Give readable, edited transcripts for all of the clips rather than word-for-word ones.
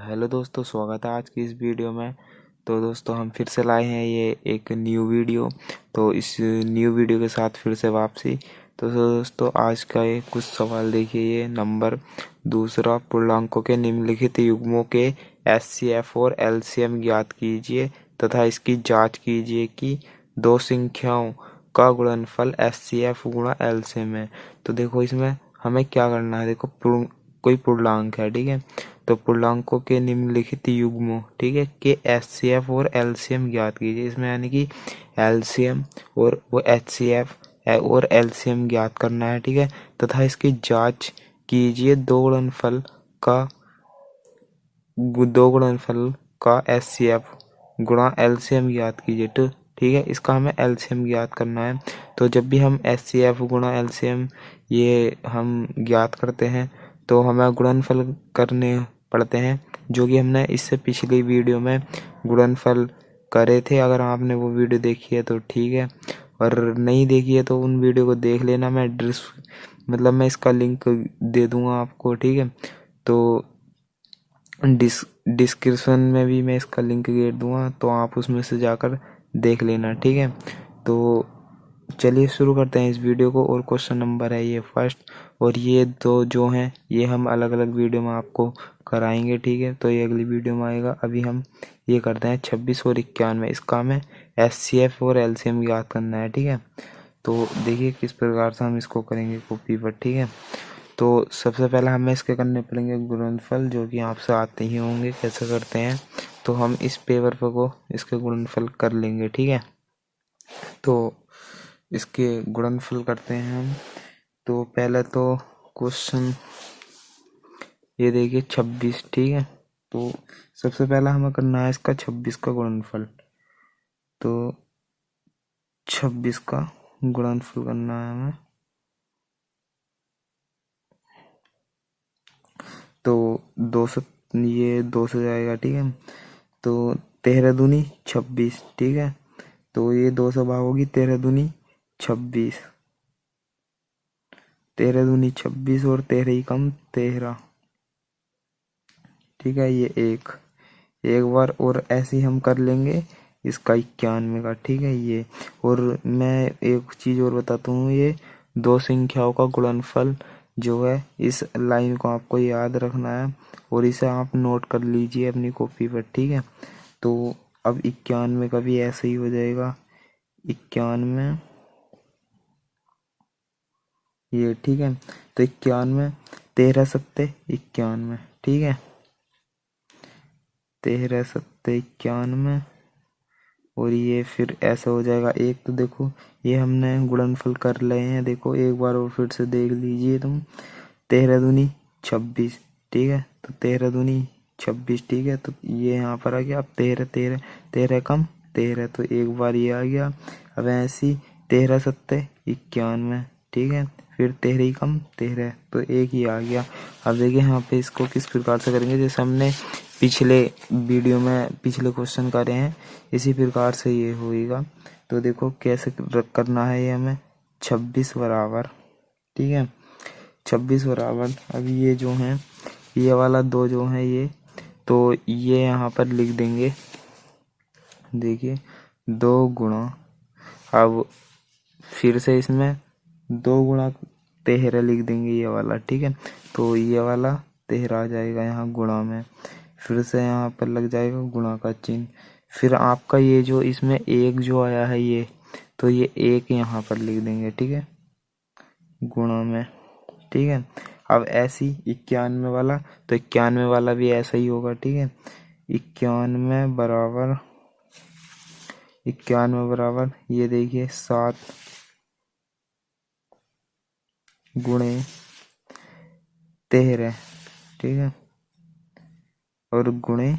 Hello दोस्तों, स्वागत है आज की इस वीडियो में। तो दोस्तों हम फिर से लाए हैं ये एक न्यू वीडियो। तो इस न्यू वीडियो के साथ फिर से वापसी। तो दोस्तों आज का ये कुछ सवाल देखिए। ये नंबर दूसरा, पूर्णांकों के निम्नलिखित युग्मों के एचसीएफ और एलसीएम ज्ञात कीजिए तथा इसकी जांच कीजिए कि दो संख्याओं का गुणनफल एचसीएफ गुणा एलसीएम है। तो देखो इसमें हमें क्या करना है। देखो कोई पूर्णांक है, ठीक है। तो पूर्णांकों के निम्नलिखित युग्मों, ठीक है, के एचसीएफ और एलसीएम ज्ञात कीजिए। इसमें यानी कि एलसीएम और वो एचसीएफ और एलसीएम ज्ञात करना है, ठीक है। तथा इसकी जांच कीजिए दो गुणनफल का एचसीएफ गुणा एलसीएम ज्ञात कीजिए। तो ठीक है, इसका हमें एलसीएम ज्ञात करना है। तो जब भी हम एचसीएफ गुणा एलसीएम ये हम ज्ञात करते हैं तो हमें गुणनफल करने पड़ते हैं, जो कि हमने इससे पिछली वीडियो में गुणनफल करे थे। अगर आपने वो वीडियो देखी है तो ठीक है, और नहीं देखी है तो उन वीडियो को देख लेना। मैं इसका लिंक दे दूंगा आपको, ठीक है। तो डिस्क्रिप्शन में भी मैं इसका लिंक दे दूंगा, तो आप उसमें से जाकर देख लेना, ठीक है। तो चलिए शुरू करते हैं इस वीडियो को। और क्वेश्चन नंबर है ये फर्स्ट, और ये दो जो हैं ये हम अलग अलग वीडियो में आपको कराएंगे, ठीक है। तो ये अगली वीडियो में आएगा। अभी हम ये करते हैं 26 और 91। इसका हमें एचसीएफ और एलसीएम याद करना है, ठीक है। तो देखिए किस प्रकार से हम इसको करेंगे कॉपी पर, ठीक है। तो सबसे पहले हमें इसके करने पड़ेंगे गुणनफल, जो कि आपसे आते ही होंगे कैसे करते हैं। तो हम इस पेपर पर को इसके गुणनफल कर लेंगे, ठीक है। तो इसके गुणनफल करते हैं हम। तो पहले तो क्वेश्चन ये देखिए 26, ठीक है। तो सबसे पहला हमें करना है इसका 26 का गुणनफल। तो 26 का गुणनफल करना है हमें। तो 200, ये 2 से जाएगा, ठीक है। तो 13 दूनी 26, ठीक है। तो ये 2 से भागोगी, 13 दूनी 26, 13 दूनी 26 और 13 ही कम 13, ठीक है। ये एक बार और ऐसे ही हम कर लेंगे इसका 91 का, ठीक है। ये और मैं एक चीज और बताता हूँ, ये दो संख्याओं का गुणनफल जो है, इस लाइन को आपको याद रखना है और इसे आप नोट कर लीजिए अपनी कॉपी पर, ठीक है। तो अब 91 का भी ऐसे ही हो जाएगा। 91 ये, ठीक है। तो 91, 13 सत्ते 91, ठीक है। 13 सत्ते 91, और ये फिर ऐसा हो जाएगा। एक तो देखो ये हमने गुणनफल कर रहे हैं, देखो एक बार और फिर से देख लीजिए तुम। 13 दूनी 26, ठीक है। तो 13 दूनी 26, ठीक है। तो ये यहाँ पर आ गया। अब 13 13 13 कम 13, तो एक बार ये आ गया। अब ऐसी 13 सत्ते 91, ठीक है। फिर 13 ही कम 13, तो एक ही आ गया। अब देखिए यहाँ पे इसको किस प्रकार से करेंगे, जैसे हमने पिछले वीडियो में पिछले क्वेश्चन करे हैं, इसी प्रकार से ये होएगा। तो देखो कैसे करना है ये हमें। 26 बराबर, ठीक है, 26 बराबर। अब ये जो है, ये वाला दो जो है ये, तो ये यहाँ पर लिख देंगे। देखिए 2 गुणा, अब फिर से इसमें 2 गुणा 13 लिख देंगे, ये वाला, ठीक है। तो ये वाला 13 आ जाएगा यहाँ गुणा में, फिर से यहाँ पर लग जाएगा गुणा का चिन्ह। फिर आपका ये जो इसमें एक जो आया है ये, तो ये एक यहाँ पर लिख देंगे, ठीक है, गुणा में, ठीक है। अब ऐसी 91 वाला, तो 91 वाला भी ऐसा ही होगा, ठीक है। 91 बराबर ये देखिए 7 गुणे 13, ठीक है, और गुणे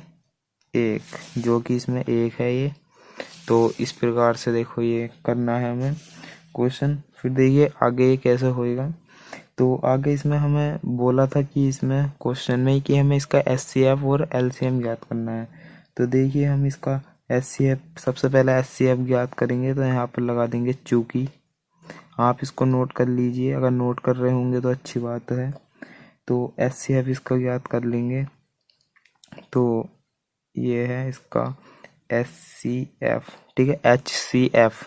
1, जो कि इसमें 1 है ये। तो इस प्रकार से देखो ये करना है हमें क्वेश्चन। फिर देखिए आगे ये कैसे होएगा। तो आगे इसमें हमें बोला था कि इसमें क्वेश्चन में ही कि हमें इसका एचसीएफ और एलसीएम ज्ञात करना है। तो देखिए हम इसका एचसीएफ, सबसे पहले एचसीएफ ज्ञात करेंगे। तो यहाँ पर लगा देंगे चूंकि। आप इसको नोट कर लीजिए, अगर नोट कर रहे होंगे तो अच्छी बात है। तो एचसीएफ इसका ज्ञात कर लेंगे। तो ये है इसका HCF, ठीक है, HCF।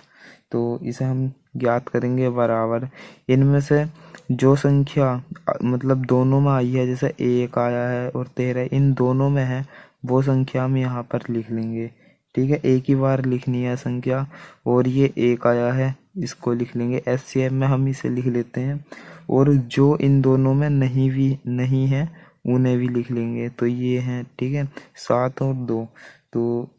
तो इसे हम ज्ञात करेंगे बराबर इनमें से जो संख्या मतलब दोनों में आई है, जैसे 1 आया है और 13 इन दोनों में है, वो संख्या हम यहाँ पर लिख लेंगे। ठीक है, एक ही बार लिखनी है संख्या, और ये 1 आया है इसको लिख लेंगे, HCF में हम इसे लिख लेते हैं। और जो इन दोनों में नहीं है उन्हें भी लिख लेंगे। तो ये हैं, ठीक है, 7 और 2। तो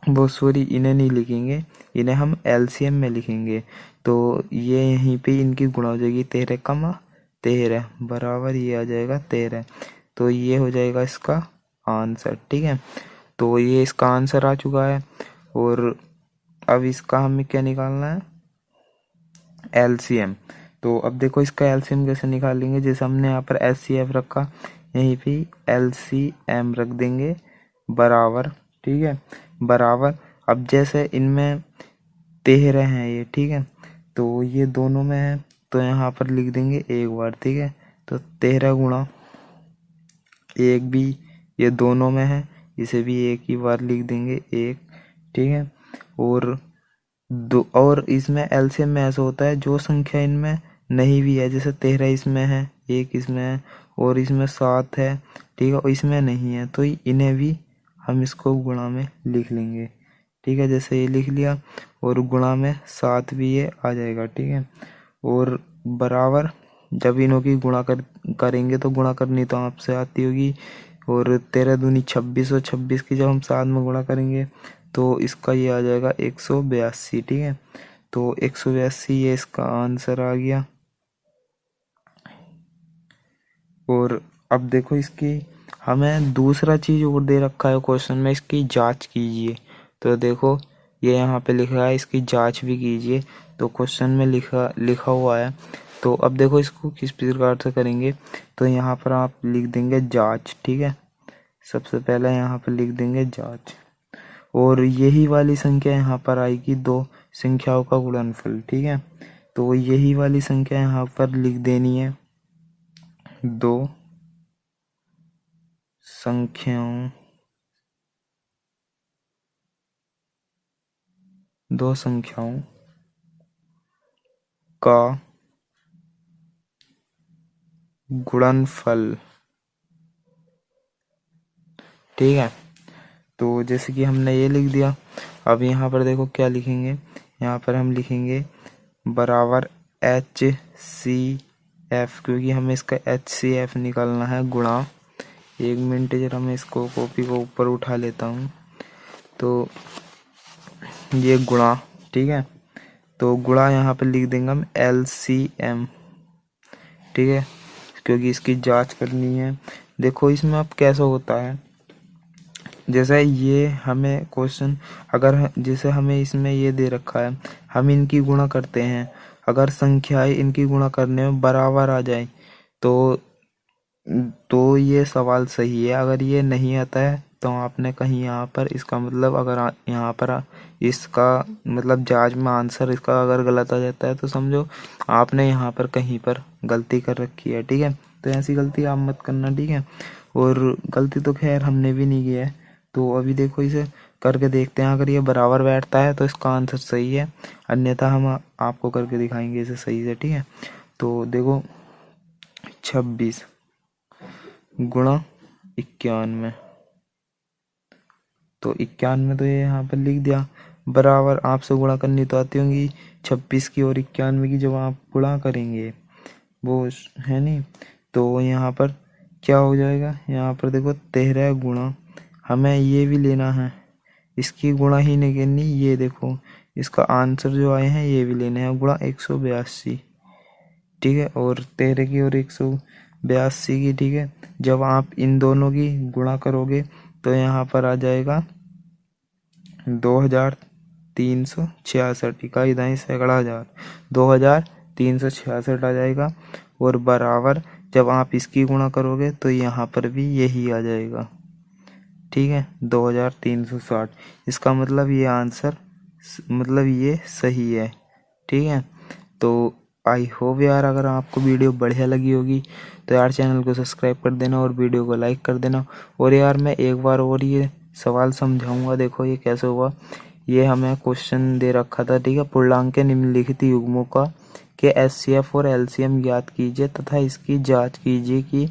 वो सॉरी, इन्हें नहीं लिखेंगे, इन्हें हम LCM में लिखेंगे। तो ये यहीं पे इनकी गुणा हो जाएगी, 13 कमा 13 बराबर ये आ जाएगा 13। तो ये हो जाएगा इसका आंसर। ठीक है, तो ये इसका आंसर आ चुका है। और अब इसका हमें क्या निकालना है, LCM। तो अब देखो इसका LCM कैसे निकालेंगे, जैसे हमने यहाँ पर HCF रखा, यहीं पे LCM रख देंगे बराबर। ठीक है, बराबर। अब जैसे इनमें 13 हैं ये, ठीक है, तो ये दोनों में है, तो यहाँ पर लिख देंगे एक बार। ठीक है, तो 13 गुणा 1 भी ये दोनों में है, इसे भी एक ही बार लिख देंगे 1। ठीक है, और दो, और इसमें LCM में ऐसा होता है जो संख्या इनमें नहीं भी है, जैसे 13 इसमें है, 1 इसमें है, और इसमें 7 है, ठीक है, और इसमें नहीं है, तो इन्हें भी हम इसको गुणा में लिख लेंगे। ठीक है, जैसे ये लिख लिया, और गुणा में 7 भी ये आ जाएगा। ठीक है, और बराबर जब इनों की करेंगे तो गुणा करनी तो आपसे आती होगी, और 13 दूनी 26, और 26 की जब हम 7 में गुणा करेंगे तो इसका ये आ जाएगा 182। ठीक है, तो 182 ये इसका आंसर आ गया। और अब देखो इसकी हमें दूसरा चीज और दे रखा है क्वेश्चन में, इसकी जांच कीजिए। तो देखो ये यहाँ पे लिखा है, इसकी जांच भी कीजिए। तो क्वेश्चन में लिखा हुआ है। तो अब देखो इसको किस प्रकार से करेंगे, तो यहाँ पर आप लिख देंगे जांच। ठीक है, सबसे पहले यहाँ पर लिख देंगे जांच, और यही वाली संख्या यहाँ पर आएगी, दो संख्याओं का गुणनफल। ठीक है, तो यही वाली संख्या यहाँ पर लिख देनी है, दो संख्याओं का गुणनफल। ठीक है, तो जैसे कि हमने ये लिख दिया। अब यहाँ पर देखो क्या लिखेंगे, यहाँ पर हम लिखेंगे बराबर HCF, क्योंकि हमें इसका HCF निकालना है गुणा। 1 मिनट जरा मैं इसको कॉपी को ऊपर उठा लेता हूँ। तो ये गुणा, ठीक है, तो गुणा यहाँ पर लिख देंगे हम LCM। ठीक है, क्योंकि इसकी जांच करनी है। देखो इसमें अब कैसा होता है, जैसे ये हमें क्वेश्चन, अगर जैसे हमें इसमें ये दे रखा है, हम इनकी गुणा करते हैं, अगर संख्याएं इनकी गुणा करने में बराबर आ जाए तो ये सवाल सही है। अगर ये नहीं आता है तो आपने कहीं यहाँ पर इसका मतलब, अगर यहाँ पर इसका मतलब जांच में आंसर इसका अगर गलत आ जाता है तो समझो आपने यहाँ पर कहीं पर गलती कर रखी है। ठीक है, तो ऐसी गलती आप मत करना। ठीक है, और गलती तो खैर हमने भी नहीं किया है। तो अभी देखो इसे करके देखते हैं, अगर ये बराबर बैठता है तो इसका आंसर सही है, अन्यथा हम आपको करके दिखाएंगे इसे सही से। ठीक है, तो देखो 26 गुणा 91, तो 91 तो ये यहाँ पर लिख दिया बराबर, आपसे गुणा करनी तो आती होंगी 26 की और 91 की, जब आप गुणा करेंगे वो है नहीं, तो यहाँ पर क्या हो जाएगा, यहाँ पर देखो 13 गुणा, हमें ये भी लेना है, इसकी गुणा ही नहीं करनी, ये देखो इसका आंसर जो आए हैं ये भी लेने हैं, गुणा 182। ठीक है, और 13 की और 182 की। ठीक है, जब आप इन दोनों की गुणा करोगे तो यहाँ पर आ जाएगा 2366, इकाई दाई सैकड़ा हजार, 2366 आ जाएगा। और बराबर जब आप इसकी गुणा करोगे तो यहाँ पर भी यही आ जाएगा। ठीक है, 2360, इसका मतलब ये आंसर मतलब ये सही है। ठीक है, तो आई होप यार अगर आपको वीडियो बढ़िया लगी होगी तो यार चैनल को सब्सक्राइब कर देना और वीडियो को लाइक कर देना। और यार मैं एक बार और ये सवाल समझाऊंगा, देखो ये कैसे हुआ। ये हमें क्वेश्चन दे रखा था, ठीक है, पूर्णांक के निम्नलिखित युग्मों का के एचसीएफ और एलसीएम ज्ञात कीजिए तथा इसकी जांच कीजिए कि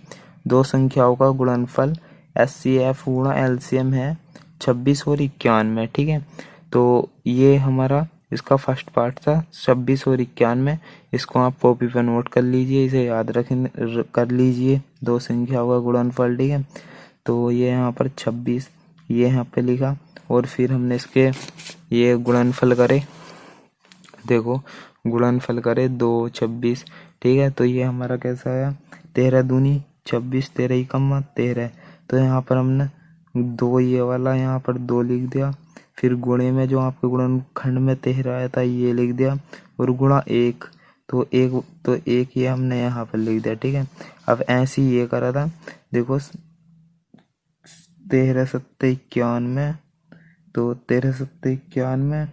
दो संख्याओं का गुणनफल एचसीएफ गुणा एलसीएम है 26 और 91, ठीक है। तो ये हमारा इसका फर्स्ट पार्ट था 26 और 91। इसको आप कॉपी पर नोट कर लीजिए, इसे याद कर लीजिए, दो संख्याओं का गुणनफल, ठीक है। तो ये यहाँ पर 26 ये यहाँ पे लिखा और फिर हमने इसके ये गुणनफल करे, देखो गुणनफल करे 2 26, ठीक है। तो ये हमारा कैसा आया 13 दूनी 26 13 एकम 13। तो यहाँ पर हमने दो ये वाला यहाँ पर 2 लिख दिया, फिर गुणे में जो आपके गुणनखंड में 13 आया था ये लिख दिया और गुणा 1 तो एक ये हमने यहाँ पर लिख दिया, ठीक है। अब ऐसे ही ये करा था, देखो 13 7 91, तो 13 7 91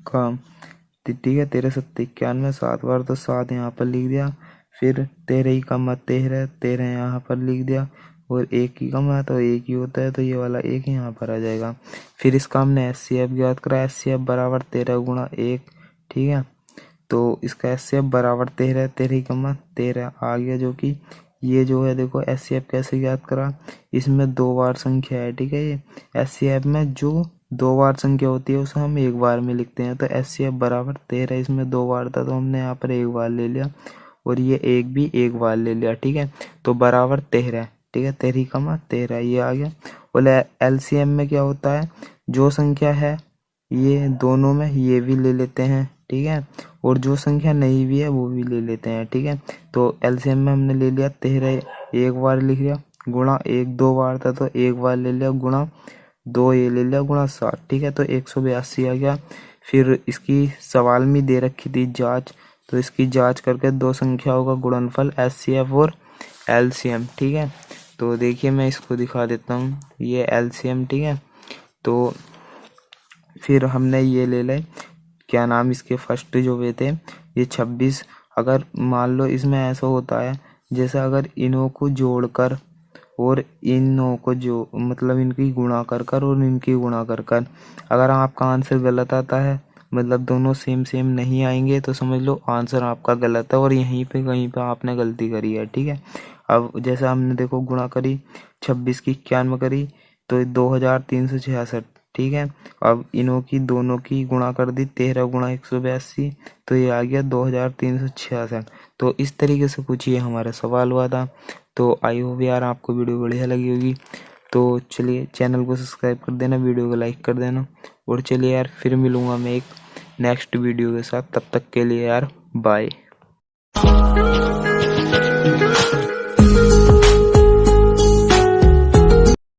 का ठीक है 13 7 91 7 बार तो 7 यहाँ पर लिख दिया, फिर 13 ही कम 13 13 यहाँ पर लिख दिया और 1 ही कम है तो 1 ही होता है, तो ये वाला 1 यहाँ पर आ जाएगा। फिर इसका हमने एचसीएफ ज्ञात करा, एचसीएफ बराबर 13 गुणा 1, ठीक है। तो इसका एचसीएफ बराबर 13 13 ही कम 13 आ गया, जो कि ये जो है देखो एचसीएफ कैसे ज्ञात करा, इसमें 2 बार संख्या है, ठीक है। ये एचसीएफ में जो 2 बार संख्या होती है उसे हम 1 बार में लिखते हैं, तो एचसीएफ बराबर 13, इसमें 2 बार था तो हमने यहाँ पर 1 बार ले लिया और ये 1 भी 1 बार ले लिया, ठीक है। तो बराबर 13, ठीक है 13 कमा 13 ये आ गया। और एलसीएम में क्या होता है, जो संख्या है ये दोनों में ये भी ले लेते हैं, ठीक है, और जो संख्या नहीं भी है वो भी ले लेते हैं, ठीक है। तो एलसीएम में हमने ले लिया 13 1 बार लिख लिया, गुणा 1 2 बार था तो 1 बार ले लिया, गुणा 2 ये ले लिया, गुणा 7, ठीक है। तो 182 आ गया। फिर इसकी सवाल में दे रखी थी जांच, तो इसकी जांच करके दो संख्याओं का गुणनफल एचसीएफ और एलसीएम, ठीक है। तो देखिए मैं इसको दिखा देता हूँ, ये एलसीएम, ठीक है। तो फिर हमने ये ले ले क्या नाम इसके फर्स्ट जो वे थे ये 26, अगर मान लो इसमें ऐसा होता है जैसे अगर इनों को जोड़कर और इनों को जो मतलब इनकी गुणा कर कर और इनकी गुणा कर कर अगर आपका आंसर गलत आता है, मतलब दोनों सेम सेम नहीं आएंगे, तो समझ लो आंसर आपका गलत है और यहीं पे कहीं पे आपने गलती करी है, ठीक है। अब जैसे हमने देखो गुणा करी 26 की 91 करी तो 2366, ठीक है। अब इनों की दोनों की गुणा कर दी 13 गुणा 182 तो ये आ गया 2366। तो इस तरीके से कुछ ये हमारा सवाल हुआ था। तो आई होप यार आपको वीडियो बढ़िया लगी होगी। तो चलिए चैनल को सब्सक्राइब कर देना, वीडियो को लाइक कर देना और चलिए यार फिर मिलूंगा मैं एक नेक्स्ट वीडियो के साथ, तब तक के लिए यार बाय।